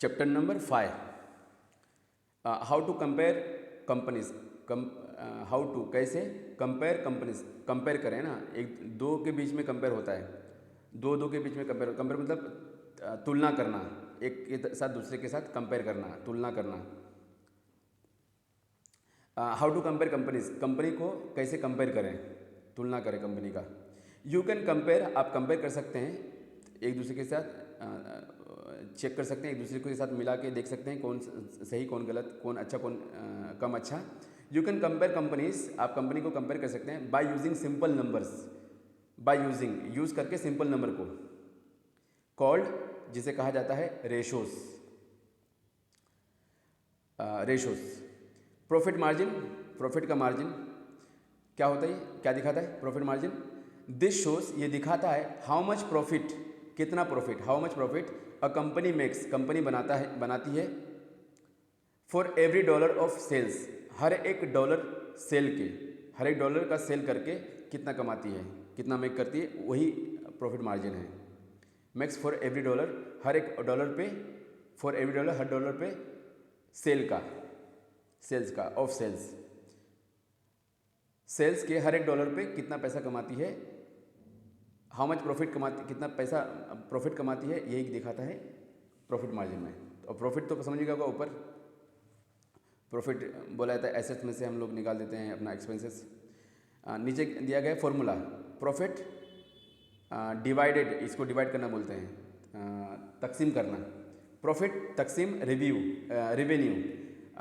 Chapter number 5 how to compare companies how to कैसे compare companies compare करें ना, एक दो के बीच में कंपेयर होता है, दो के बीच में कंपेयर कंपेयर मतलब तुलना करना, एक के साथ दूसरे के साथ कंपेयर करना, तुलना करना। How to compare companies, company को कैसे कंपेयर करें, तुलना करें कंपनी का। यू कैन कंपेयर, आप कंपेयर कर सकते हैं एक दूसरे के साथ, चेक कर सकते हैं, एक दूसरे के साथ मिला के देख सकते हैं कौन सही कौन गलत, कौन अच्छा कौन कम अच्छा। यू कैन कंपेयर कंपनीज, आप कंपनी को कंपेयर कर सकते हैं by using simple numbers, by using use करके सिंपल नंबर को, कॉल्ड जिसे कहा जाता है ratios, ratios. Profit margin, profit का मार्जिन क्या होता है, क्या दिखाता है प्रॉफिट मार्जिन। दिस शोज, ये दिखाता है हाउ मच प्रॉफिट, कितना profit, how much profit a company makes, company बनाती है for every dollar of sales, हर एक डॉलर सेल के, हर एक डॉलर का सेल करके कितना कमाती है, कितना मेक करती है, वही प्रॉफिट मार्जिन है। मेक्स फॉर एवरी डॉलर, हर एक डॉलर पे, for every dollar, her dollar पे सेल का, सेल्स का, ऑफ सेल्स, सेल्स के हर एक डॉलर पे कितना पैसा कमाती है, हाउ मच प्रॉफिट कमाती, कितना पैसा प्रॉफिट कमाती है, यही दिखाता है प्रॉफिट मार्जिन में। और प्रॉफिट तो समझिएगा होगा, ऊपर प्रॉफिट बोला जाता है एसेट्स में से हम लोग निकाल देते हैं अपना एक्सपेंसेस। नीचे दिया गया फॉर्मूला, प्रॉफिट डिवाइडेड, इसको डिवाइड करना बोलते हैं, तकसीम करना, प्रॉफिट तकसीम रेवेन्यू,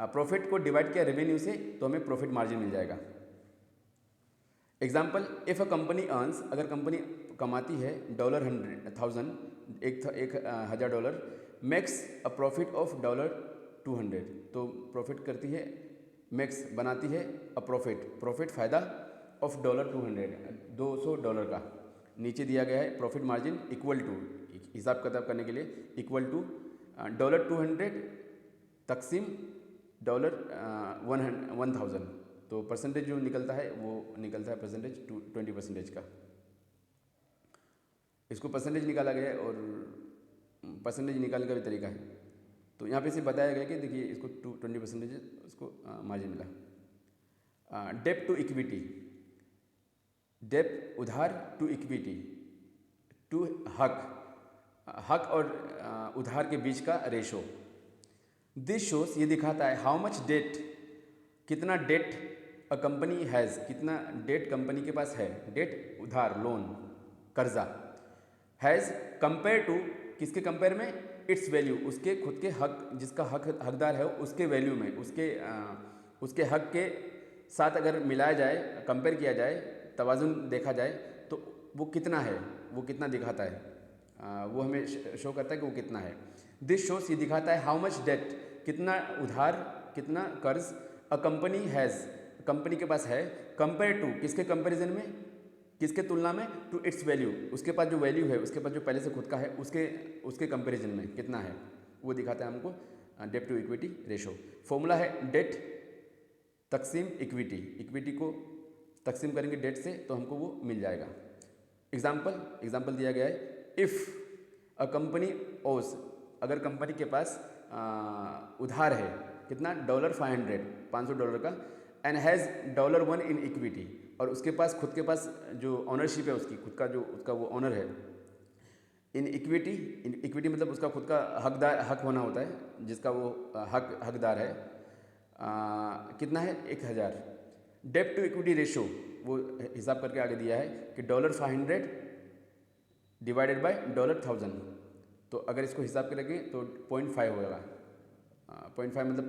प्रॉफिट को डिवाइड किया रेवेन्यू से तो हमें प्रॉफिट मार्जिन मिल जाएगा। Example, if a company earns, अगर कंपनी कमाती है $100,000, एक हज़ार dollar, makes a profit of $200, तो प्रॉफिट करती है, मेक्स बनाती है अ प्रॉफिट, प्रॉफिट फ़ायदा ऑफ $200 का। नीचे दिया गया है प्रॉफिट मार्जिन इक्वल टू, हिसाब किताब करने के लिए, इक्वल टू $200 तकसीम $1000, तो परसेंटेज जो निकलता है वो निकलता है परसेंटेज 20% का। इसको परसेंटेज निकाला गया है और परसेंटेज निकालने का भी तरीका है। तो यहाँ पे सिर्फ बताया गया कि देखिए इसको 20% उसको मार्जिन मिला। डेब्ट टू इक्विटी, डेब्ट उधार, टू इक्विटी, टू हक, हक और उधार के बीच का रेशो। दिस शोज, ये दिखाता है हाउ मच डेट, कितना डेट अ कंपनी हैज़, कितना डेट कंपनी के पास है, डेट उधार, लोन, कर्जा, हैज़ कंपेयर टू, किसके कंपेयर में, इट्स वैल्यू, उसके खुद के हक, जिसका हकदार है उसके वैल्यू में, उसके हक के साथ अगर मिलाया जाए, कंपेयर किया जाए, तवाज़ुन देखा जाए तो वो कितना है, वो कितना दिखाता है, वो हमें शो करता है कि वो कितना है। दिस शोज, ये दिखाता है हाउ मच डेट, कितना उधार, कितना कर्ज अ कंपनी हैज़, कंपनी के पास है, कंपेयर टू, किसके कंपैरिजन में, किसके तुलना में, टू इट्स वैल्यू, उसके पास जो वैल्यू है, उसके पास जो पहले से खुद का है, उसके कंपैरिजन में कितना है, वो दिखाता है हमको डेब्ट टू इक्विटी रेशो। फॉर्मूला है डेट तकसीम इक्विटी, इक्विटी को तकसीम करेंगे डेट से तो हमको वो मिल जाएगा। एग्जाम्पल दिया गया है, इफ़ अ कंपनी ओस, अगर कंपनी के पास उधार है कितना, $500 का, एंड हैज़ $1 इन इक्विटी, और उसके पास खुद के पास जो ऑनरशिप है उसकी, खुद का जो उसका वो ऑनर है, इन इक्विटी, इन इक्विटी मतलब उसका खुद का हक होना होता है, जिसका वो हकदार है, कितना है, 1000। डेब्ट टू इक्विटी रेशो, वो हिसाब करके आगे दिया है कि $500 डिवाइडेड बाय $1000, तो अगर इसको हिसाब करेंगे तो 0.5 होगा, 0.5 मतलब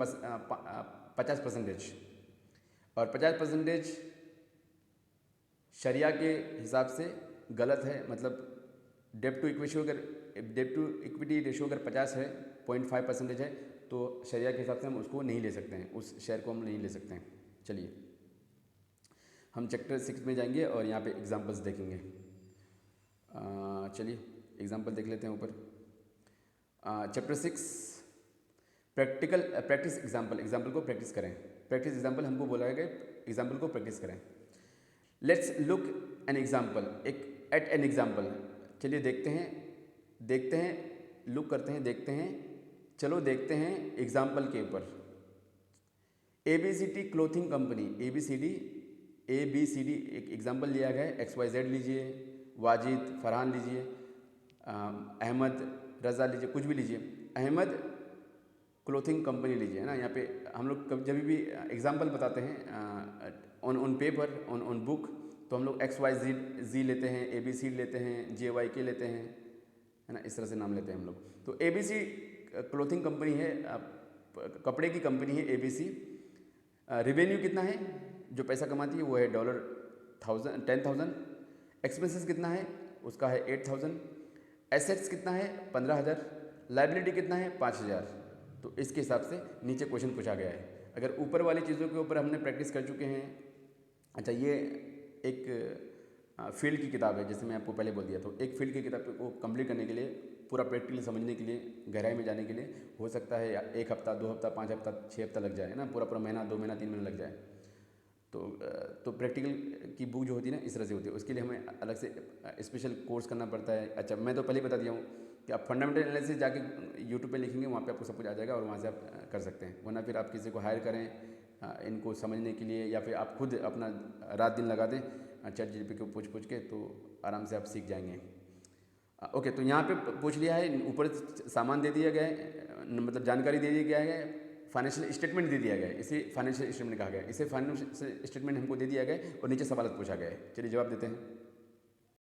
50%, और 50% शरिया के हिसाब से गलत है, मतलब डेब्ट टू इक्विटी रेशो अगर 50 है, 0.5% है, तो शरिया के हिसाब से हम उसको नहीं ले सकते हैं, उस शेयर को हम नहीं ले सकते हैं। चलिए हम चैप्टर 6 में जाएंगे और यहाँ पे एग्जांपल्स देखेंगे। चलिए एग्जांपल देख लेते हैं ऊपर। चैप्टर 6 प्रैक्टिस एग्जाम्पल को प्रैक्टिस करें, प्रैक्टिस एग्जाम्पल हमको बोला गया, एग्जाम्पल को प्रैक्टिस करें। Let's look an example, at an example, चलिए देखते हैं, लुक करते हैं, देखते हैं चलो देखते हैं एग्जाम्पल के ऊपर। ABCD क्लोथिंग कंपनी, ABCD एक एग्जाम्पल लिया गया है। XYZ लीजिए, वाजिद, फरहान लीजिए, अहमद, रज़ा लीजिए, कुछ भी लीजिए। अहमद क्लोथिंग कंपनी लीजिए, है ना। यहाँ पे हम लोग जब भी एग्जाम्पल बताते हैं ऑन पेपर, ऑन बुक, तो हम लोग XYZ लेते हैं, ABC लेते हैं, JYK लेते हैं, है ना। इस तरह से नाम लेते हैं हम लोग। तो ABC क्लोथिंग कंपनी है, कपड़े की कंपनी है ABC। रिवेन्यू कितना है, जो पैसा कमाती है वो है $10,000। एक्सपेंसेस कितना है, उसका है 8,000। एसेट्स कितना है, 15,000। लाइबिलिटी कितना है, 5,000। तो इसके हिसाब से नीचे क्वेश्चन पूछा गया है। अगर ऊपर वाली चीज़ों के ऊपर हमने प्रैक्टिस कर चुके हैं, अच्छा ये एक फील्ड की किताब है, जैसे मैं आपको पहले बोल दिया। तो एक फील्ड की किताब को कंप्लीट करने के लिए, पूरा प्रैक्टिकली समझने के लिए, गहराई में जाने के लिए हो सकता है 1 हफ्ता, 2 हफ्ता, 5 हफ्ता, 6 हफ्ता लग जाए ना, पूरा महीना, 2 महीना, 3 महीना लग जाए। तो प्रैक्टिकल की बुक जो होती है ना, इस तरह से होती है। उसके लिए हमें अलग से स्पेशल कोर्स करना पड़ता है। अच्छा, मैं तो पहले ही बता दिया हूँ कि आप फंडामेंटल एनालिसिस जाके यूट्यूब पे लिखेंगे, वहाँ पे आपको सब कुछ आ जाएगा और वहाँ से आप कर सकते हैं। वरना फिर आप किसी को हायर करें इनको समझने के लिए, या फिर आप खुद अपना रात दिन लगा दें ChatGPT को पूछ के, तो आराम से आप सीख जाएंगे। ओके, तो यहाँ पे पूछ लिया है, ऊपर सामान दे दिया गया है, मतलब जानकारी दे दिया गया है, फाइनेंशियल स्टेटमेंट दे दिया गया है, इसे फाइनेंशियल स्टेटमेंट कहा गया है। इसे फाइनेंशियल स्टेटमेंट हमको दे दिया गया है और नीचे सवाल पूछा गया है। चलिए जवाब देते हैं।